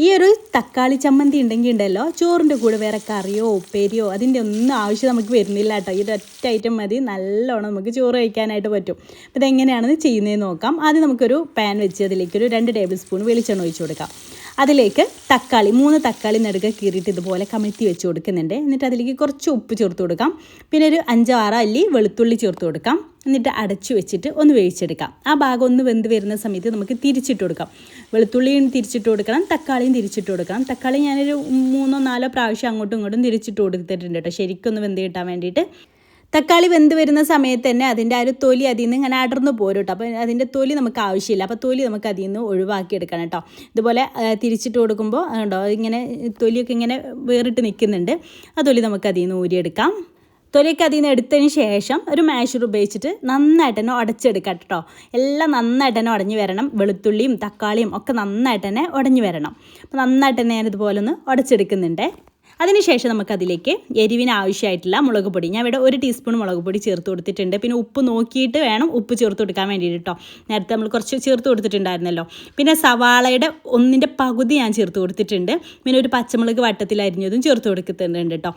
ഈ ഒരു തക്കാളി ചമ്മന്തി ഉണ്ടല്ലോ ചോറിൻ്റെ കൂടെ വേറെ കറിയോ ഉപ്പേരിയോ അതിൻ്റെ ഒന്നും ആവശ്യം നമുക്ക് വരുന്നില്ല കേട്ടോ. ഈ ഒറ്റ ഐറ്റം മതി, നല്ലോണം നമുക്ക് ചോറ് കഴിക്കാനായിട്ട് പറ്റും. അപ്പോൾ ഇതെങ്ങനെയാണെന്ന് ചെയ്യുന്നതെന്ന് നോക്കാം. ആദ്യം നമുക്കൊരു പാൻ വെച്ച് അതിലേക്കൊരു 2 ടേബിൾ സ്പൂൺ വെളിച്ചെണ്ണ ഒഴിച്ച് കൊടുക്കാം. അതിലേക്ക് 3 തക്കാളി നടുക കീറിയിട്ട് ഇതുപോലെ കമിഴ്ത്തി വെച്ച് കൊടുക്കുന്നുണ്ട്. എന്നിട്ട് അതിലേക്ക് കുറച്ച് ഉപ്പ് ചേർത്ത് കൊടുക്കാം. പിന്നെ ഒരു 5-6 അല്ലി വെളുത്തുള്ളി ചേർത്ത് കൊടുക്കാം. എന്നിട്ട് അടച്ചു വെച്ചിട്ട് ഒന്ന് വേവിച്ചെടുക്കാം. ആ ഭാഗം ഒന്ന് വെന്ത് വരുന്ന സമയത്ത് നമുക്ക് തിരിച്ചിട്ട് കൊടുക്കാം. വെളുത്തുള്ളിയും തിരിച്ചിട്ട് കൊടുക്കണം, തക്കാളിയും തിരിച്ചിട്ട് കൊടുക്കണം. തക്കാളി ഞാനൊരു 3-4 പ്രാവശ്യം അങ്ങോട്ടും ഇങ്ങോട്ടും തിരിച്ചിട്ട് കൊടുത്തിട്ടുണ്ട് കേട്ടോ, ശരിക്കൊന്ന് വെന്ത് കിട്ടാൻ വേണ്ടിയിട്ട്. തക്കാളി വെന്ത് വരുന്ന സമയത്ത് തന്നെ അതിൻ്റെ ആ ഒരു തൊലി അതിൽ നിന്ന് ഇങ്ങനെ അടർന്നു പോരും കേട്ടോ. അപ്പോൾ അതിൻ്റെ തൊലി നമുക്ക് ആവശ്യമില്ല. അപ്പോൾ തൊലി നമുക്ക് അതിൽ നിന്ന് ഒഴിവാക്കിയെടുക്കണം കേട്ടോ. ഇതുപോലെ തിരിച്ചിട്ട് കൊടുക്കുമ്പോൾ ഉണ്ടോ ഇങ്ങനെ തൊലിയൊക്കെ ഇങ്ങനെ വേറിട്ട് നിൽക്കുന്നുണ്ട്. ആ തൊലി നമുക്ക് അതിൽ നിന്ന് ഊരിയെടുക്കാം. തൊലിയൊക്കെ അതിൽ നിന്ന് എടുത്തതിന് ശേഷം ഒരു മാഷർ ഉപയോഗിച്ചിട്ട് നന്നായിട്ട് തന്നെ ഉടച്ചെടുക്കാം കേട്ടോ. എല്ലാം നന്നായിട്ട് തന്നെ ഉടഞ്ഞു വരണം. വെളുത്തുള്ളിയും തക്കാളിയും ഒക്കെ നന്നായിട്ട് തന്നെ ഉടഞ്ഞു വരണം. അപ്പോൾ നന്നായിട്ട് തന്നെ ഞാനിതുപോലെ ഒന്ന് ഉടച്ചെടുക്കുന്നുണ്ട്. അതിനുശേഷം നമുക്കതിലേക്ക് എരിവിന് ആവശ്യമായിട്ടുള്ള മുളക് പൊടി, ഞാൻ ഇവിടെ 1 ടീസ്പൂൺ മുളക് പൊടി ചേർത്ത് കൊടുത്തിട്ടുണ്ട്. പിന്നെ ഉപ്പ് നോക്കിയിട്ട് വേണം ഉപ്പ് ചേർത്ത് കൊടുക്കാൻ വേണ്ടിയിട്ട് കേട്ടോ. നേരത്തെ നമ്മൾ കുറച്ച് ചേർത്ത് കൊടുത്തിട്ടുണ്ടായിരുന്നല്ലോ. പിന്നെ സവാളയുടെ 1ന്റെ പകുതി ഞാൻ ചേർത്ത് കൊടുത്തിട്ടുണ്ട്. പിന്നെ ഒരു പച്ചമുളക് വട്ടത്തിലരിഞ്ഞതും ചേർത്ത് കൊടുക്കുന്നുണ്ട് കേട്ടോ.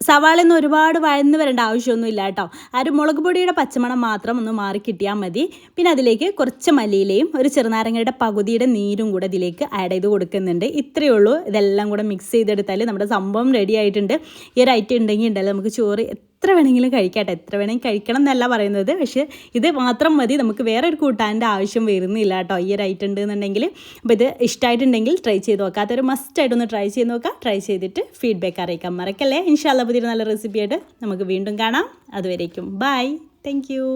സവാളയൊന്നും ഒരുപാട് വഴന്ന് വരേണ്ട ആവശ്യമൊന്നുമില്ല കേട്ടോ. ആ ഒരു മുളക് പൊടിയുടെ പച്ചമണം മാത്രം ഒന്ന് മാറി കിട്ടിയാൽ മതി. പിന്നെ അതിലേക്ക് കുറച്ച് മല്ലിയിലയും ഒരു ചെറുനാരങ്ങയുടെ പകുതിയുടെ നീരും കൂടെ ഇതിലേക്ക് ആഡ് ചെയ്ത് കൊടുക്കുന്നുണ്ട്. ഇത്രയേ ഉള്ളൂ. ഇതെല്ലാം കൂടെ മിക്സ് ചെയ്തെടുത്താൽ നമ്മുടെ സംഭവം റെഡി ആയിട്ടുണ്ട്. ഈ ഒരു ഐറ്റം ഉണ്ടെങ്കിൽ ഉണ്ടല്ലോ നമുക്ക് ചോറ് എത്ര വേണമെങ്കിലും കഴിക്കട്ടെ. എത്ര വേണമെങ്കിൽ കഴിക്കണം എന്നല്ല പറയുന്നത്, പക്ഷേ ഇത് മാത്രം മതി, നമുക്ക് വേറെ ഒരു കൂട്ടാൻ്റെ ആവശ്യം വരുന്നില്ല കേട്ടോ ഈ ഒരു ഐറ്റം ഉണ്ടെന്നുണ്ടെങ്കിൽ. അപ്പോൾ ഇത് ഇഷ്ടമായിട്ടുണ്ടെങ്കിൽ ട്രൈ ചെയ്ത് നോക്കാം. അതൊരു മസ്റ്റായിട്ടൊന്ന് ട്രൈ ചെയ്ത് നോക്കാം. ട്രൈ ചെയ്തിട്ട് ഫീഡ്ബാക്ക് അറിയിക്കാൻ മറക്കല്ലേ. ഇൻഷാ അല്ലാഹ് പുതിയൊരു നല്ല റെസിപ്പിയായിട്ട് നമുക്ക് വീണ്ടും കാണാം. അതുവരേക്കും ബൈ. Thank you.